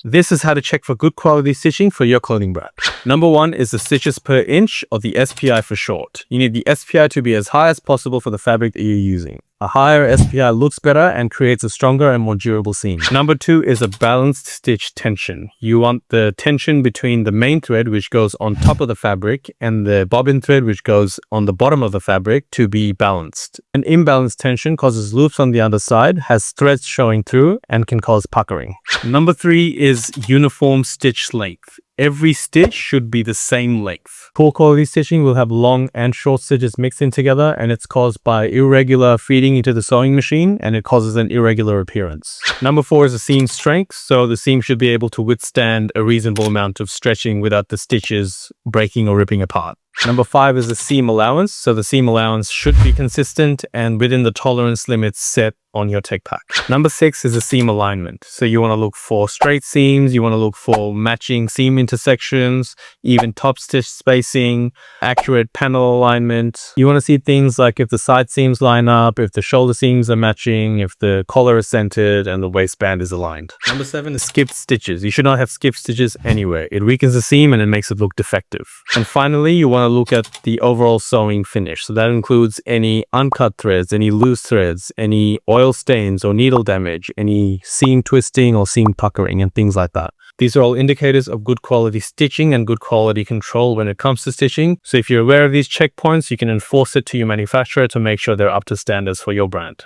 This is how to check for good quality stitching for your clothing brand. Number 1 is the stitches per inch, or the SPI for short. You need the SPI to be as high as possible for the fabric that you're using. A higher SPI looks better and creates a stronger and more durable seam. Number 2 is a balanced stitch tension. You want the tension between the main thread, which goes on top of the fabric, and the bobbin thread, which goes on the bottom of the fabric, to be balanced. An imbalanced tension causes loops on the underside, has threads showing through, and can cause puckering. Number 3 is uniform stitch length. Every stitch should be the same length. Poor quality stitching will have long and short stitches mixed in together, and it's caused by irregular feeding into the sewing machine, and it causes an irregular appearance. Number 4 is the seam strength. So the seam should be able to withstand a reasonable amount of stretching without the stitches breaking or ripping apart. Number 5 is the seam allowance. So the seam allowance should be consistent and within the tolerance limits set on your tech pack. Number 6 is the seam alignment. So you want to look for straight seams, you want to look for matching seam intersections, even top stitch spacing, accurate panel alignment. You want to see things like if the side seams line up, if the shoulder seams are matching, if the collar is centered and the waistband is aligned. Number 7 is skipped stitches. You should not have skipped stitches anywhere. It weakens the seam and it makes it look defective. And finally, you want to look at the overall sewing finish. So that includes any uncut threads, any loose threads, any oil stains or needle damage, any seam twisting or seam puckering, and things like that. These are all indicators of good quality stitching and good quality control when it comes to stitching. So if you're aware of these checkpoints, you can enforce it to your manufacturer to make sure they're up to standards for your brand.